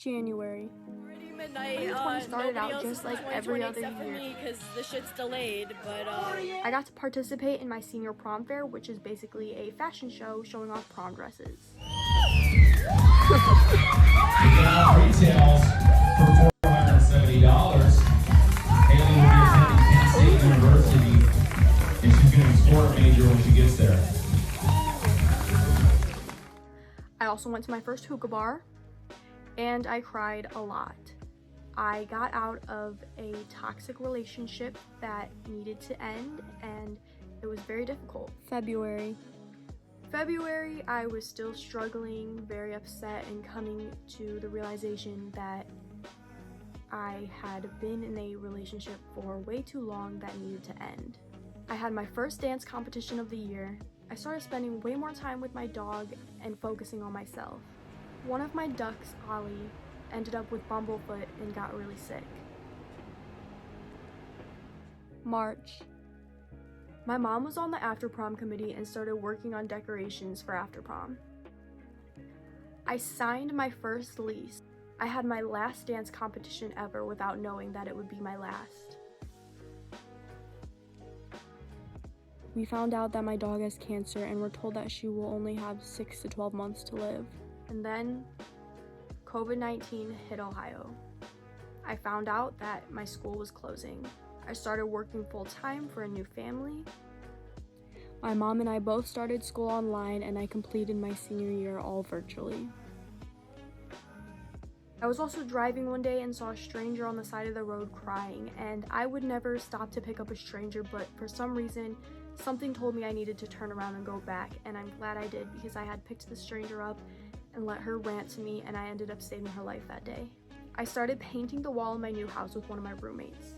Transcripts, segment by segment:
January. Midnight. 2020 started out just like every other year. Because the shit's delayed, but I got to participate in my senior prom fair, which is basically a fashion show showing off prom dresses. Retails for $470. Hailey will be attending Penn State University, and she's going to be a sport major when she gets there. I also went to my first hookah bar, and I cried a lot. I got out of a toxic relationship that needed to end, and it was very difficult. February, I was still struggling, very upset, and coming to the realization that I had been in a relationship for way too long that needed to end. I had my first dance competition of the year. I started spending way more time with my dog and focusing on myself. One of my ducks, Ollie, ended up with bumblefoot and got really sick. March. My mom was on the after prom committee and started working on decorations for after prom. I signed my first lease. I had my last dance competition ever without knowing that it would be my last. We found out that my dog has cancer and were told that she will only have 6 to 12 months to live. And then COVID-19 hit Ohio. I found out that my school was closing. I started working full-time for a new family. My mom and I both started school online, and I completed my senior year all virtually. I was also driving one day and saw a stranger on the side of the road crying, and I would never stop to pick up a stranger, but for some reason, something told me I needed to turn around and go back, and I'm glad I did because I had picked the stranger up and let her rant to me, and I ended up saving her life that day. I started painting the wall in my new house with one of my roommates.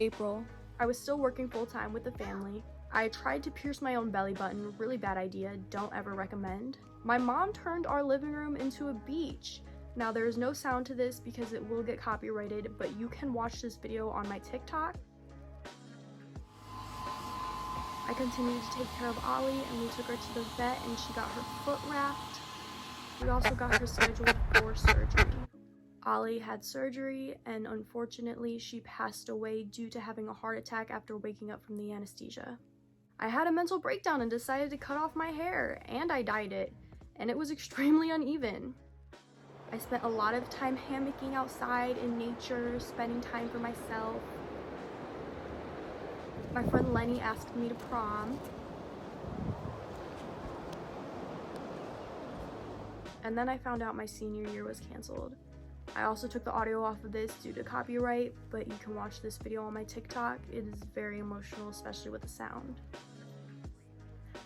April. I was still working full-time with the family. I tried to pierce my own belly button, really bad idea, don't ever recommend. My mom turned our living room into a beach. Now there is no sound to this because it will get copyrighted, but you can watch this video on my TikTok. I continued to take care of Ollie, and we took her to the vet and she got her foot wrapped. We also got her scheduled for surgery. Ollie had surgery, and unfortunately she passed away due to having a heart attack after waking up from the anesthesia. I had a mental breakdown and decided to cut off my hair, and I dyed it, and it was extremely uneven. I spent a lot of time hammocking outside in nature, spending time for myself. My friend Lenny asked me to prom. And then I found out my senior year was canceled. I also took the audio off of this due to copyright, but you can watch this video on my TikTok. It is very emotional, especially with the sound.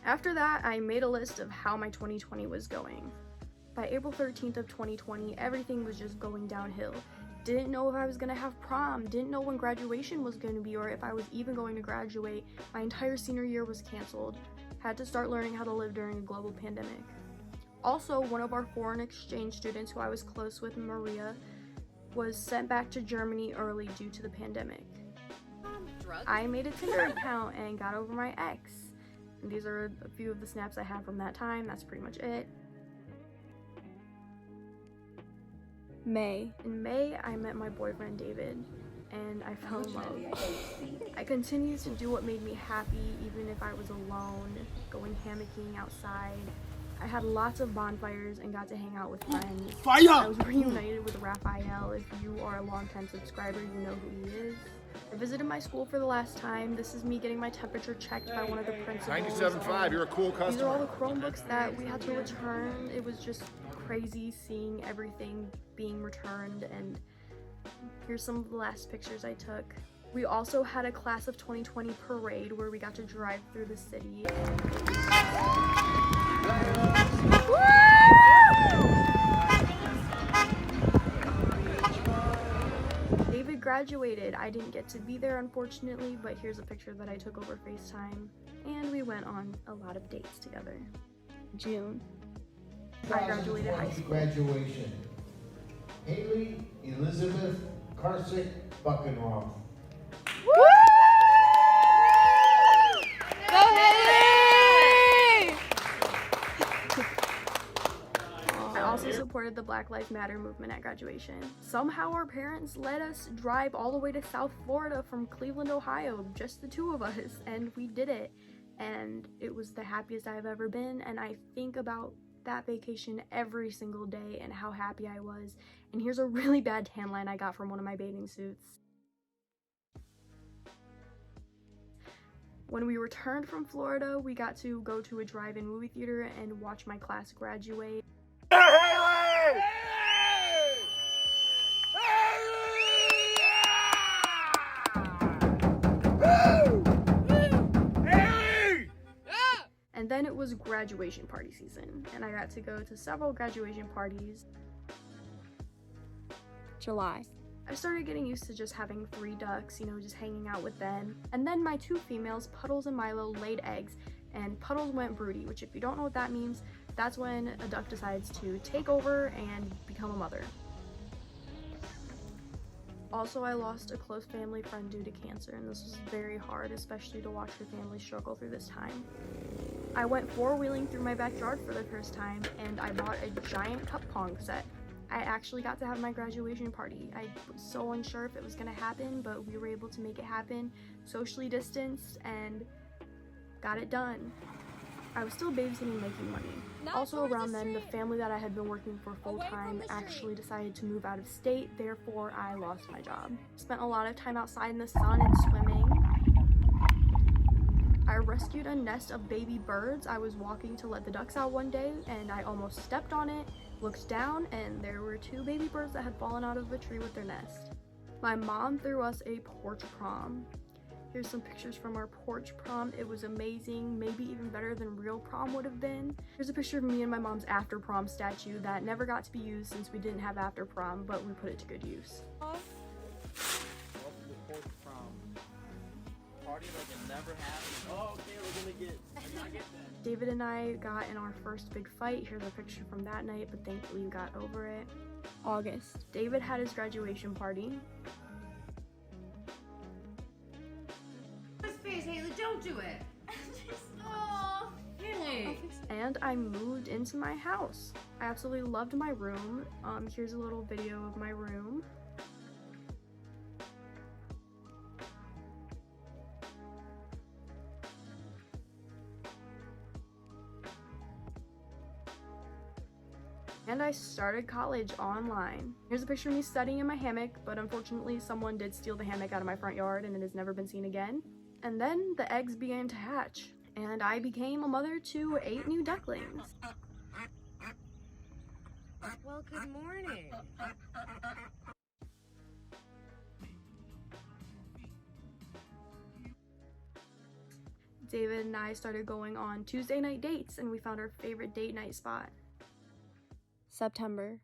After that, I made a list of how my 2020 was going. By April 13th of 2020, everything was just going downhill. Didn't know if I was gonna have prom, didn't know when graduation was gonna be or if I was even going to graduate. My entire senior year was canceled. Had to start learning how to live during a global pandemic. Also, one of our foreign exchange students who I was close with, Maria, was sent back to Germany early due to the pandemic. I made a Tinder account and got over my ex. And these are a few of the snaps I have from that time. That's pretty much it. May. In May, I met my boyfriend David, and I fell in love. I continued to do what made me happy, even if I was alone, going hammocking outside. I had lots of bonfires and got to hang out with friends. Fire! I was reunited with Raphael. If you are a longtime subscriber, you know who he is. I visited my school for the last time. This is me getting my temperature checked by one of the principals. 97.5, you're a cool customer. These are all the Chromebooks that we had to return. It was just crazy seeing everything being returned, and here's some of the last pictures I took. We also had a class of 2020 parade where we got to drive through the city. David graduated. I didn't get to be there, unfortunately, but here's a picture that I took over FaceTime, and we went on a lot of dates together. June. I graduated high school. Graduation. Hailey Elizabeth Karcic Buckenroth. Go Hailey! I also supported started the Black Lives Matter movement at graduation. Somehow our parents let us drive all the way to South Florida from Cleveland, Ohio, just the two of us, and we did it. And it was the happiest I've ever been, and I think about that vacation every single day and how happy I was. And here's a really bad tan line I got from one of my bathing suits. When we returned from Florida, we got to go to a drive-in movie theater and watch my class graduate. Hailey! Hailey! And then it was graduation party season, and I got to go to several graduation parties. July. I started getting used to just having 3 ducks, you know, just hanging out with them. And then my 2 females, Puddles and Milo, laid eggs, and Puddles went broody, which if you don't know what that means, that's when a duck decides to take over and become a mother. Also, I lost a close family friend due to cancer, and this was very hard, especially to watch your family struggle through this time. I went 4-wheeling through my backyard for the first time, and I bought a giant cup pong set. I actually got to have my graduation party. I was so unsure if it was gonna happen, but we were able to make it happen, socially distanced, and got it done. I was still babysitting, making money. Also around then, the family that I had been working for full-time actually decided to move out of state, therefore I lost my job. Spent a lot of time outside in the sun and swimming. I rescued a nest of baby birds. I was walking to let the ducks out one day, and I almost stepped on it, looked down, and there were 2 baby birds that had fallen out of a tree with their nest. My mom threw us a porch prom. Here's some pictures from our porch prom. It was amazing, maybe even better than real prom would have been. Here's a picture of me and my mom's after prom statue that never got to be used since we didn't have after prom, but we put it to good use. Welcome to porch prom. Party like it never happened. Oh, okay, we're gonna get that. David and I got in our first big fight. Here's a picture from that night, but thankfully we got over it. August. David had his graduation party. Hailey, don't do it. Oh, Hailey. And I moved into my house. I absolutely loved my room. Here's a little video of my room. And I started college online. Here's a picture of me studying in my hammock, but unfortunately someone did steal the hammock out of my front yard and it has never been seen again. And then the eggs began to hatch, and I became a mother to 8 new ducklings. Well, good morning. David and I started going on Tuesday night dates, and we found our favorite date night spot. September.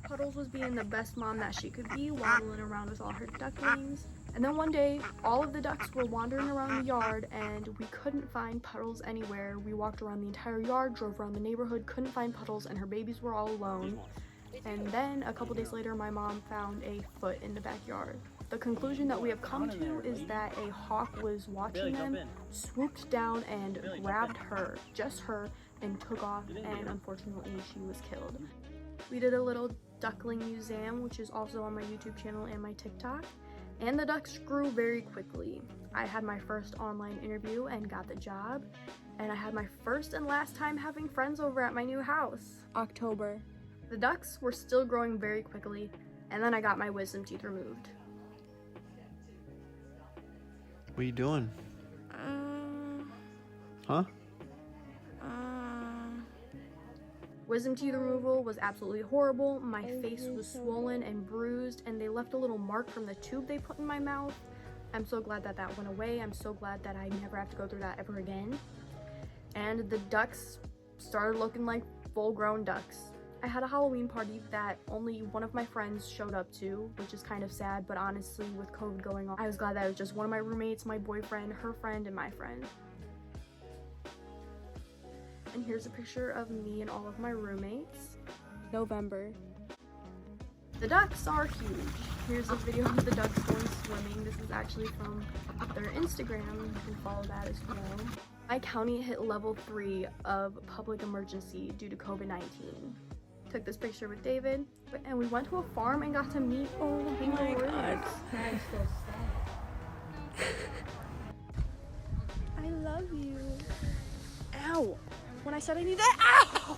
Puddles was being the best mom that she could be, waddling around with all her ducklings. And then one day, all of the ducks were wandering around the yard and we couldn't find Puddles anywhere. We walked around the entire yard, drove around the neighborhood, couldn't find Puddles, and her babies were all alone. And then a couple days later, my mom found a foot in the backyard. The conclusion that we have come to is that a hawk was watching them, swooped down and grabbed her, just her, and took off, and unfortunately she was killed. We did a little duckling museum, which is also on my YouTube channel and my TikTok. And the ducks grew very quickly. I had my first online interview and got the job. And I had my first and last time having friends over at my new house. October. The ducks were still growing very quickly, and then I got my wisdom teeth removed. What are you doing? Huh? Wisdom teeth removal was absolutely horrible. My face was swollen and bruised, and they left a little mark from the tube they put in my mouth. I'm so glad that that went away. I'm so glad that I never have to go through that ever again. And the ducks started looking like full-grown ducks. I had a Halloween party that only one of my friends showed up to, which is kind of sad, but honestly, with COVID going on, I was glad that it was just one of my roommates, my boyfriend, her friend, and my friend. And here's a picture of me and all of my roommates. November. The ducks are huge. Here's a video of the ducks going swimming. This is actually from their Instagram. You can follow that as well. My county hit level 3 of public emergency due to COVID-19. Took this picture with David, and we went to a farm and got to meet all the kangaroos. I love you. Ow! When I said I need that, ow!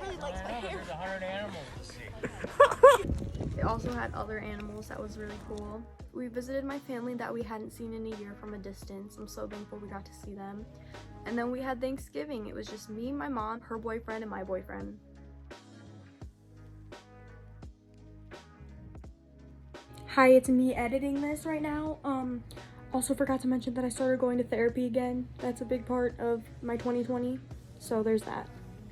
Really likes my hair. There's 100 animals to see. They also had other animals that was really cool. We visited my family that we hadn't seen in a year from a distance. I'm so thankful we got to see them. And then we had Thanksgiving. It was just me, my mom, her boyfriend, and my boyfriend. Hi, it's me editing this right now. Also forgot to mention that I started going to therapy again. That's a big part of my 2020. So there's that.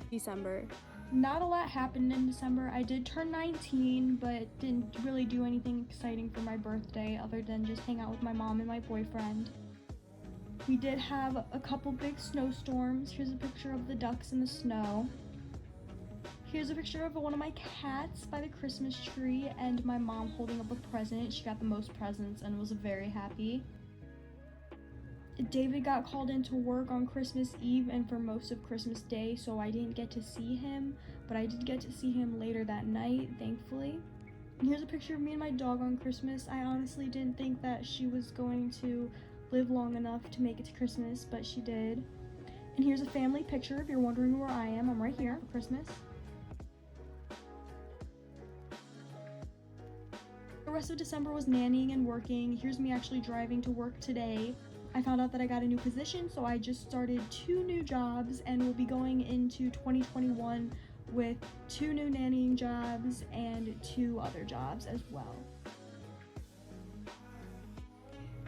December. Not a lot happened in December. I did turn 19, but didn't really do anything exciting for my birthday other than just hang out with my mom and my boyfriend. We did have a couple big snowstorms. Here's a picture of the ducks in the snow. Here's a picture of one of my cats by the Christmas tree and my mom holding up a present. She got the most presents and was very happy. David got called into work on Christmas Eve and for most of Christmas Day, so I didn't get to see him, but I did get to see him later that night, thankfully. And here's a picture of me and my dog on Christmas. I honestly didn't think that she was going to live long enough to make it to Christmas, but she did. And here's a family picture if you're wondering where I am. I'm right here for Christmas. The rest of December was nannying and working. Here's me actually driving to work today. I found out that I got a new position, so I just started 2 new jobs and will be going into 2021 with 2 new nannying jobs and 2 other jobs as well.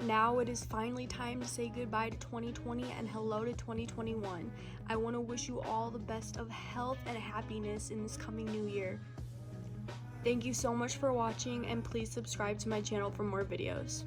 Now it is finally time to say goodbye to 2020 and hello to 2021. I want to wish you all the best of health and happiness in this coming new year. Thank you so much for watching, and please subscribe to my channel for more videos.